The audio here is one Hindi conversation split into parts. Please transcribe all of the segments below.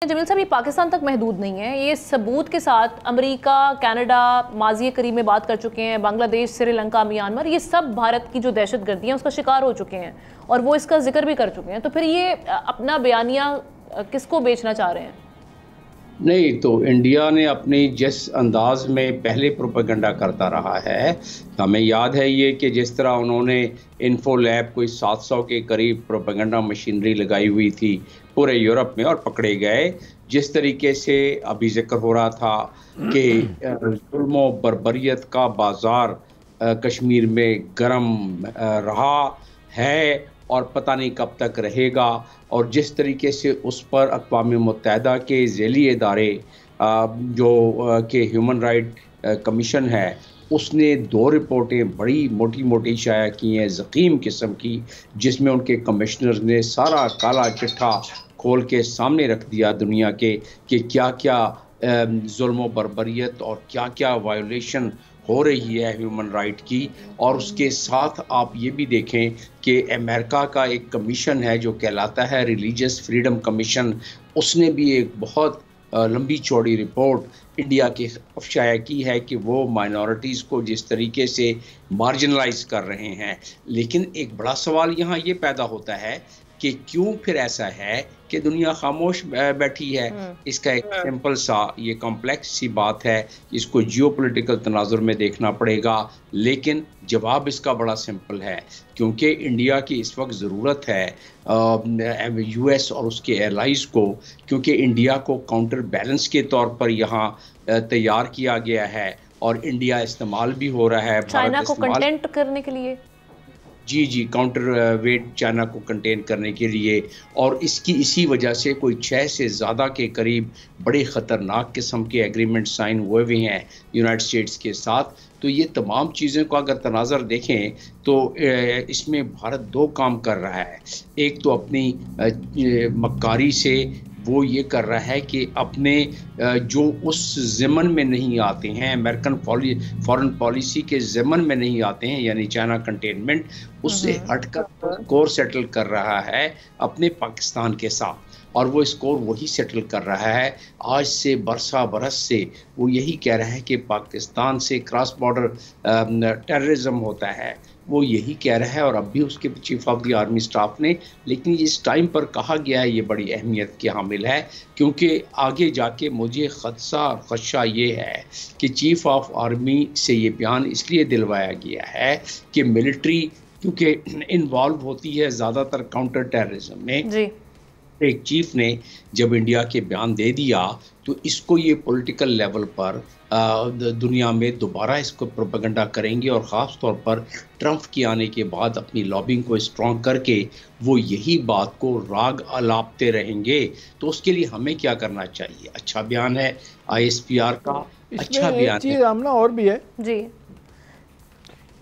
जमील साहब, ये पाकिस्तान तक महदूद नहीं है। ये सबूत के साथ अमेरिका, कनाडा माजी करीब में बात कर चुके हैं, बांग्लादेश, श्रीलंका, म्यांमार, ये सब भारत की जो दहशतगर्दी है उसका शिकार हो चुके हैं और वो इसका जिक्र भी कर चुके हैं। तो फिर ये अपना बयानिया किसको बेचना चाह रहे हैं? नहीं तो इंडिया ने अपनी जिस अंदाज में पहले प्रोपेगेंडा करता रहा है, हमें याद है ये कि जिस तरह उन्होंने इन्फो लैब कोई 700 के करीब प्रोपेगेंडा मशीनरी लगाई हुई थी पूरे यूरोप में और पकड़े गए। जिस तरीके से अभी जिक्र हो रहा था कि जुल्म बर्बरियत का बाजार कश्मीर में गर्म रहा है और पता नहीं कब तक रहेगा, और जिस तरीके से उस पर अक़वाम मुत्तहिदा के ज़ैली इदारे जो कि ह्यूमन राइट कमीशन है, उसने 2 रिपोर्टें बड़ी मोटी मोटी शाया की हैं ज़ख़ीम किस्म की, जिसमें उनके कमिश्नर ने सारा काला चिट्ठा खोल के सामने रख दिया दुनिया के कि क्या क्या जुल्म बर्बरियत और क्या क्या वायोलेशन हो रही है ह्यूमन राइट की। और उसके साथ आप ये भी देखें कि अमेरिका का एक कमीशन है जो कहलाता है रिलीजियस फ्रीडम कमीशन, उसने भी एक बहुत लंबी चौड़ी रिपोर्ट इंडिया के शाया की है कि वो माइनॉरिटीज़ को जिस तरीके से मार्जिनलाइज कर रहे हैं। लेकिन एक बड़ा सवाल यहाँ ये पैदा होता है कि क्यों फिर ऐसा है कि दुनिया खामोश बैठी है। इसका एक सिंपल सा ये कॉम्प्लेक्स सी बात है, इसको जियोपॉलिटिकल तनाजुर में देखना पड़ेगा, लेकिन जवाब इसका बड़ा सिंपल है। क्योंकि इंडिया की इस वक्त ज़रूरत है यूएस और उसके एलाइज़ को, क्योंकि इंडिया को काउंटर बैलेंस के तौर पर यहाँ तैयार किया गया है और इंडिया इस्तेमाल भी हो रहा है चाइना को कंटेंट करने के लिए। जी, काउंटर वेट चाइना को कंटेन करने के लिए, और इसी वजह से कोई 6 से ज़्यादा के करीब बड़े ख़तरनाक किस्म के एग्रीमेंट साइन हुए हुए हैं यूनाइटेड स्टेट्स के साथ। तो ये तमाम चीज़ों को अगर तनाज़र देखें तो इसमें भारत 2 काम कर रहा है। एक तो अपनी मक्कारी से वो ये कर रहा है कि अपने जो उस ज़िमन में नहीं आते हैं, अमेरिकन फॉरेन पॉलिसी के ज़िमन में नहीं आते हैं, यानी चाइना कंटेनमेंट, उससे हटकर स्कोर सेटल कर रहा है अपने पाकिस्तान के साथ, और वो स्कोर वही सेटल कर रहा है। आज से बरस से वो यही कह रहा है कि पाकिस्तान से क्रॉस बॉर्डर टेररिज्म होता है, वो यही कह रहा है। और अब भी उसके chief of the army staff ने, लेकिन इस टाइम पर कहा गया है, ये बड़ी अहमियत के हामिल है, क्योंकि आगे जाके मुझे खदशा ये है कि चीफ ऑफ आर्मी से ये बयान इसलिए दिलवाया गया है कि मिलिट्री क्योंकि इन्वॉल्व होती है ज़्यादातर काउंटर टेररिज्म में जी। एक चीफ ने जब इंडिया के बयान दे दिया तो इसको ये पॉलिटिकल लेवल पर दुनिया में दोबारा इसको प्रोपेगेंडा करेंगे, और ख़ास तौर पर ट्रंप के आने के बाद अपनी लॉबिंग को स्ट्रॉन्ग करके वो यही बात को राग अलापते रहेंगे। तो उसके लिए हमें क्या करना चाहिए? अच्छा बयान है ISPR का, अच्छा बयान चीज़ आमना और भी है जी।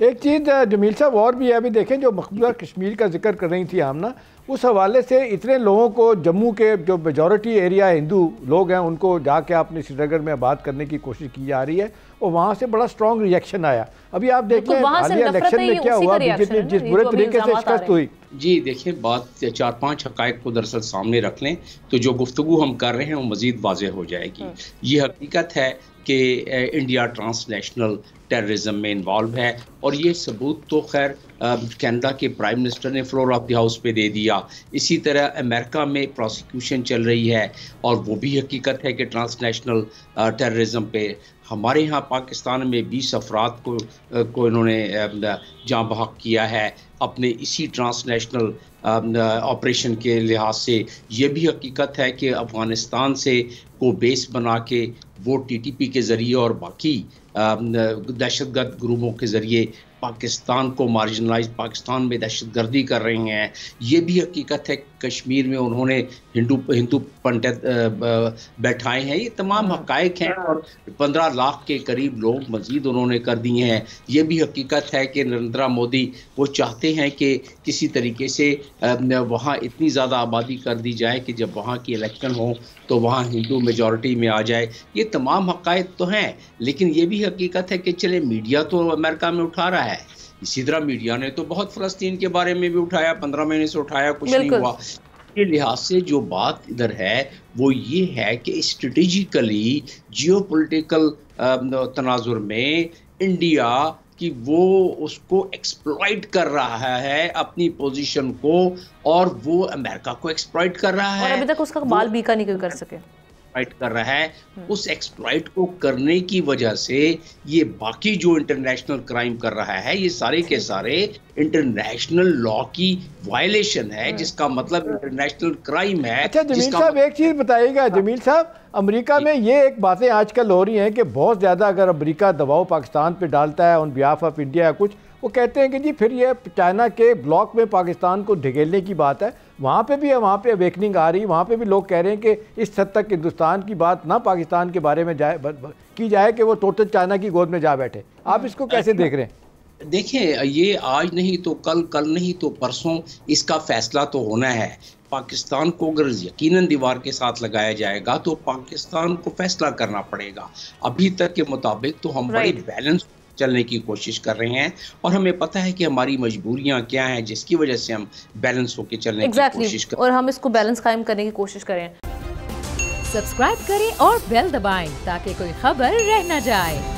एक चीज़ जमील साहब और भी है, अभी देखें जो मकबूजा कश्मीर का जिक्र कर रही थी आमना, उस हवाले से इतने लोगों को जम्मू के जो मेजॉरिटी एरिया हिंदू लोग हैं उनको जाके आपने श्रीनगर में बात करने की कोशिश की जा रही है और वहाँ से बड़ा स्ट्रॉन्ग रिएक्शन आया। अभी आप देख लें हालिया इलेक्शन में क्या हुआ, बीजेपी जिस बुरे तरीके से शिकस्त हुई। जी देखिए, बात 4-5 हक़ाइक़ को दरअसल सामने रख लें तो जो गुफ्तगू हम कर रहे हैं वो मज़ीद वाज़ेह हो जाएगी। ये हकीकत है कि इंडिया ट्रांसनेशनल टेररिज्म में इन्वॉल्व है, और ये सबूत तो खैर कनाडा के प्राइम मिनिस्टर ने फ्लोर ऑफ द हाउस पे दे दिया। इसी तरह अमेरिका में प्रोसिक्यूशन चल रही है और वो भी हकीकत है कि ट्रांसनेशनल टेररिज्म पे। हमारे यहाँ पाकिस्तान में 20 अफराद को इन्होंने जाँ बहक किया है अपने इसी ट्रांसनेशनल ऑपरेशन के लिहाज से। ये भी हकीकत है कि अफ़गानिस्तान से को बेस बना के वो TTP के ज़रिए और बाकी दहशतगर्द ग्रुपों के ज़रिए पाकिस्तान को मार्जिनलाइज, पाकिस्तान में दहशतगर्दी कर रही हैं। ये भी हकीकत है कश्मीर में उन्होंने हिंदू पंडित बैठाए हैं। ये तमाम हक़ाइक़ हैं और 15 लाख के करीब लोग मज़ीद उन्होंने कर दिए हैं। ये भी हकीकत है कि नरेंद्र मोदी वो चाहते हैं कि किसी तरीके से वहाँ इतनी ज़्यादा आबादी कर दी जाए कि जब वहाँ की इलेक्शन हो तो वहाँ हिंदू मेजॉरिटी में आ जाए। ये तमाम हक़ाइक़ तो हैं, लेकिन ये भी हकीकत है कि चले मीडिया तो अमेरिका में उठा रहा है, इसी तरह मीडिया ने तो बहुत फ़लस्तीन के बारे में भी उठाया, 15 महीने से उठाया, कुछ नहीं हुआ। के लिहाज से जो बात इधर है वो ये है कि स्ट्रेटेजिकली जियोपॉलिटिकल तनाजुर में इंडिया कि वो उसको एक्सप्लॉइट कर रहा है अपनी पोजीशन को, और वो अमेरिका को एक्सप्लॉइट कर रहा है, और अभी तक उसका बाल बीका नहीं कर सके, एक्सप्लॉइट कर रहा है। उस एक्सप्लॉइट को करने की वजह से ये बाकी जो इंटरनेशनल क्राइम कर रहा है ये सारे के सारे इंटरनेशनल लॉ की वायलेशन है, जिसका मतलब इंटरनेशनल क्राइम है। अच्छा जमील साहब एक चीज़ बताइएगा, जमील साहब अमेरिका में ये एक बातें आजकल हो रही हैं कि बहुत ज़्यादा अगर अमेरिका दबाव पाकिस्तान पे डालता है ऑन बिहाफ ऑफ इंडिया या कुछ, वो कहते हैं कि जी फिर ये चाइना के ब्लॉक में पाकिस्तान को ढकेलने की बात है। वहाँ पे भी है, वहाँ पे अवेकनिंग आ रही है, वहाँ पे भी लोग कह रहे हैं कि इस हद तक हिंदुस्तान की बात ना पाकिस्तान के बारे में की जाए कि वो टोटल चाइना की गोद में जा बैठे। आप इसको कैसे देख रहे हैं? देखिए, ये आज नहीं तो कल, कल नहीं तो परसों इसका फैसला तो होना है। पाकिस्तान को अगर यकीनन दीवार के साथ लगाया जाएगा तो पाकिस्तान को फैसला करना पड़ेगा। अभी तक के मुताबिक तो हम बड़े बैलेंस चलने की कोशिश कर रहे हैं, और हमें पता है कि हमारी मजबूरियां क्या हैं जिसकी वजह से हम बैलेंस होकर चलने की कोशिश करें, और हम इसको बैलेंस कायम करने की कोशिश करें। सब्सक्राइब करें और बेल दबाएं ताकि कोई खबर रह न जाए।